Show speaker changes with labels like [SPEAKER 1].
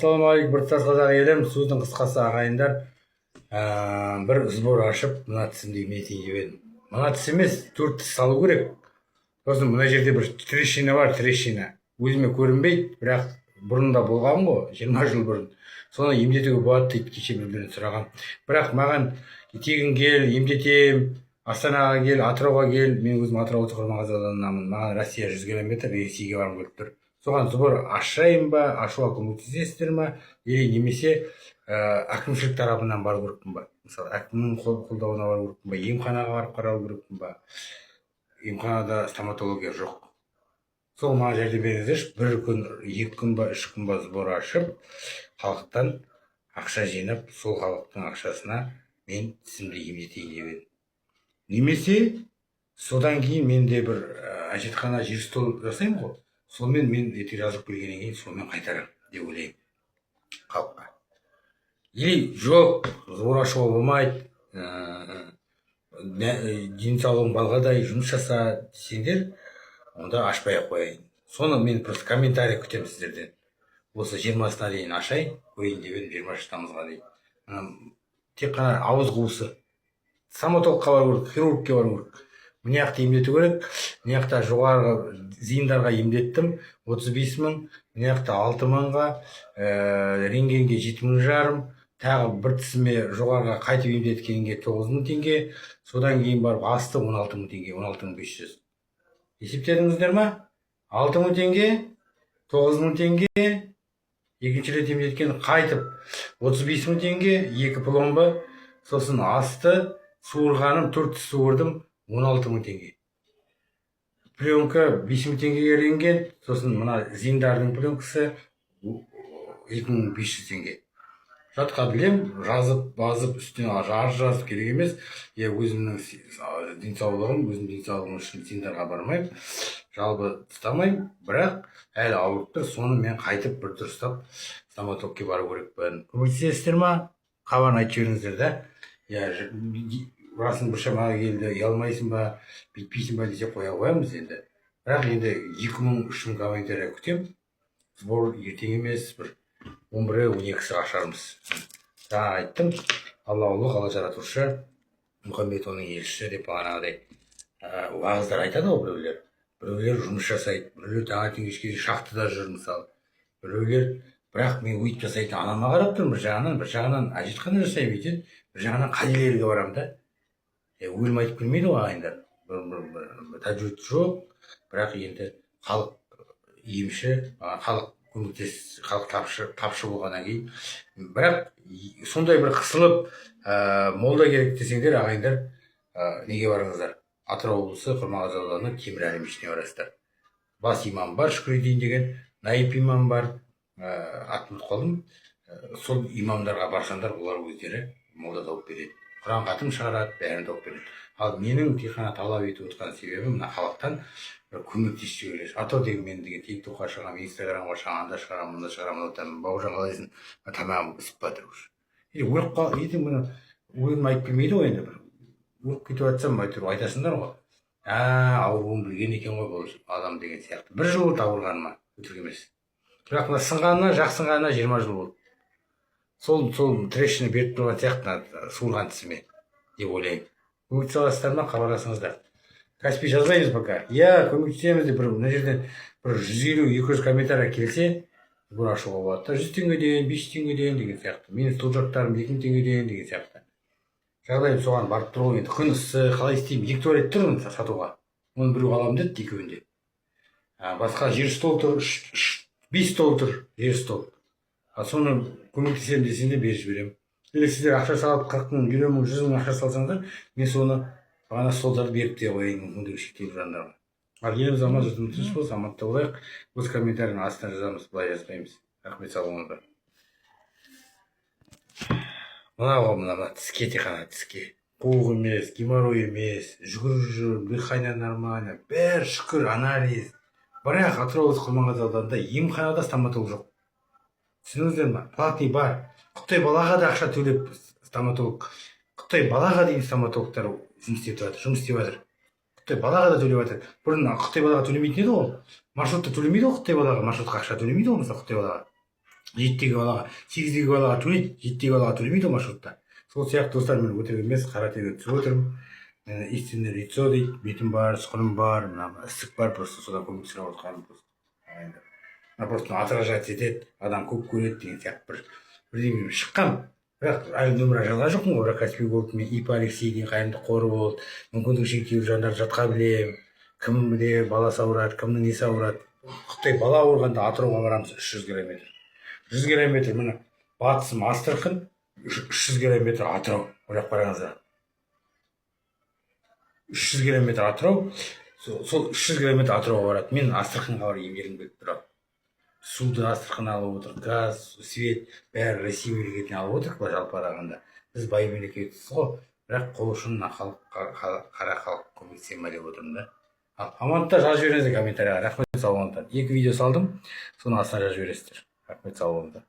[SPEAKER 1] Ассалаумағалейкум, біртұтас қазақ елім. Сөздің қысқасы ағайындар, бір сбор ашып, мына тісімді емдетейін деп едім. Мына тіс емес, 4 тіс салу керек. Сосын мына жерде бір трещина бар, трещина. Өзіме көрінбейді, бірақ бұрында болған ғой, 20 жыл бұрын. Соны емдетуге болады дейді, кеше біреуден сұраған. Бірақ маған тегін кел, емдетем, Астанаға кел, Атырауға кел. Мен өзім Атырау Құрманғазы ауданынанмын. Маған Россия 100 километр, Ресейге барғым келіп тұр. Соған сбор ашайын ба, ашуға көмектесесіздер ма, немесе әкімшілік тарапынан бару керекпін ба? Мысалы, әкімнің қолдауына бару керекпін ба, емханаға барып қарау керекпін ба? Емханада стоматология жоқ. Сол маған жәрдем беріңіздерші, 1 күн, 2 күн ба, 3 күн ба сбор ашып, халықтан ақша жинап, сол халықтың ақшасына мен тісімді емдетейін деп едім. Немесе содан кейін менде бір әжетхана жер стол жасаймын ғой. Сонымен мен ертең жазып келгеннен кейін сонымен қайтарам деп ойлаймын халыққа. Или жоқ, сбор ашуға болмайды, денсаулығың балғадай жұмыс жаса десеңдер, онда ашпай ақ қояйын. Соны мен просто комментарий күтемін сіздерден. Осы 20-сына дейін ашайын, қойын деп едім, 23 тамызға дейін. Тек қана ауыз қуысы. Стоматологқа бару керек, хирургке бару керек. Мына жақта емдету керек. Мына жақта жоғарғы зейіндарға емдеттім, 35 мың. Мына жақта 6 мыңға, рентгенге 7,5 мың. Тағы бір тісіме жоғарыға қайтып емдеткенге 9 мың теңге. Содан кейін барып асты 16 мың теңге, 16 мың 500. Есептедіңіздер ма? 6 мың теңге, 9 мың теңге, екінші рет емдеткен қайтып 35 мың теңге, 2 пломба, сосын асты суырғаным 4 тіс суырдым, 16 мың теңге. Пленка 5 мың теңгеге рентген, сосын мына зейіндардың пленкасы 2500 теңге. Жатқа білем, жазып, базып, үстіне жазып керек емес. Өзімнің денсаулығым, өзім денсаулығым үшін зейіндарға бармайым, жалбы тұтамайым, бірақ әлі ауырып тұр, соны мен қайтып бір дұрыстап стоматологке бару керекпін. Көмектесесіздер ма? Хабарын айтып жіберіңіздер да. Расын бір шамаға келді, ұялмайсың ба, бүйтпейсің ба десе қоя қоямыз енді. Бірақ енді 2000-3000 комментарий күтем. Сбор ертең емес, бір 11-12 ашармыз. Жаңа айттым, Алла ұлық, Алла жаратушы, Мұхаммед оның елшісі деп бағанағыдай уағыздар айтады ғой біреулер. Біреулер жұмыс жасайды, біреулер таңертең кешке шахтада жүр мысалы. Біреулер, бірақ мен өйтіп жасайтын анама қарап тұрмын, бір жағынан әжетхана жасаймын екен, бір жағынан қадилерге барамын да. Өлім айтып келмейді ғой ағайындар. Тәжуид жоқ, бірақ енді халық емші, халық көмектес, халық тапшы болғаннан кейін. Бірақ сондай бір қысылып, молда керек десеңдер, ағайындар, неге барыңыздар? Атырау облысы Құрманғазы ауданы Темірәлі мешітіне барасыздар. Бас имам бар, Шүкіридин деген, наиб имам бар, атын ұмытып қалдым. Сол имамдарға барсаңдар, олар өздері молда тауып береді. Құран хатым шығарады, бәрін тауып береді. Ал менің тек қана талап етіп отырған себебім мына халықтан көмектесіп жібереді. Атау деген мен деген тиктокқа шығамын, инстаграмға шығамын, анда шығарамын, мында шығарамын, бауыржан қалайсың, тамағым ісіп жатыр уже. Өліп қал, өлім айтып келмейді ғой енді. Өліп кетіп жатсам айтасыңдар ғой. Ауруын білген екен ғой бұл адам деген сияқты. 1 жыл болды ауырғаныма, өтірік емес. Бірақ мына сынғанына, жақсынғанына 20 жыл болды. Сол трещина беріп тұрған сияқты суырған тісіме деп ойлаймын. Көмектесе аласыздар ма, хабарласыңыздар. Каспи жазбаймыз пока. Көмектесеміз деп мына жерден 150-200 комментарий келсе, сбор ашуға болады. 100 теңгеден, 500 теңгеден деген сияқты. Менің студенттарым 2000 теңгеден деген сияқты. Жағдайым соған барып тұр ғой енді. Күн ыссы, қалай істеймін? 2 туалет тұр сатуға. Оны біреу аламын деді, екеуінде. Басқа жер стол тұр, 5 стол тұр, жер стол. Соны көмектесемін десеңде беріп жіберемін. Сіздер ақша салып 40 мың, 20 мың, 100 мың ақша салсаңдар, мен соны бағана столдарды беріп те қояйын, мүмкіндігі шектеулі жандарға. Ал еліміз аман жұртымыз тыныш болса, аманта болайық. Өз комментарийдің астына жазамыз, былай жазбаймыз. Рахмет, сау болыңыздар. Мына тіске, тек қана тіске. Қуық емес, геморрой емес, жүгіріп жүр, дыхание нормально, бәрі шүкір, анализ. Бірақ Атырау облысы Құрманғазы ауданында емханада стоматолог жоқ. Түсініңіздер ма? Платный бар. Құттай балаға да ақша төлеп стоматолог. Құттай балаға дейін стоматологтар жұмыс істеп жатыр. Құттай балаға да төлеп жатыр. Бұрын Құттай балаға төлемейтін еді ғой. Маршрутта төлемейді ғой Құттай балаға, маршрутқа ақша төлемейді ғой мысалы Құттай балаға. жетідегі балаға, сегіздегі балаға төлейді, жетідегі балаға төлемейді ғой маршрутта. Сол сияқты достар, мен өтірік емес, Қаратөбеге түсіп отырмын. Истинный лицо дейді, бетім бар, сұқырым бар, мына ісік бар, просто содан көмек сұрап отқаным просто. Мына просто отражать етеді, адам көп көреді деген сияқты бірдеңе шыққам. Бірақ әлі нөмірі жазған жоқпын ғой, бірақ Каспий голд мен ИП Алексей деген қайырымды қоры болды, мүмкіндігі шектеулі жандарды жатқа білемін, кімде баласы ауырады, кімнің несі ауырады. Қытай бала ауырғанда Атырауға барамыз 300 километр. 100 километр міне батысым Астрахань, 300 километр Атырау. Ойлап қараңыздар. 300 километр Атырау, сол 300 километр Атырауға барады. Мен Астраханьға барып емделгім келіп тұрады. Суды Астрахань алып отыр, газ, свет, бәрі Россия мемлекетіне алып отыр, былай жалпы қарағанда. Біз бай мемлекетпіз ғой, бірақ қол ұшын қара халық көмектесе ма деп отырмын да. Амандықтар жазып жіберіңіздер комментарияға. Рахмет, сау болыңыздар. 2 видео салдым, соның астына жазып жібересіздер. Рахмет, сау болыңыздар.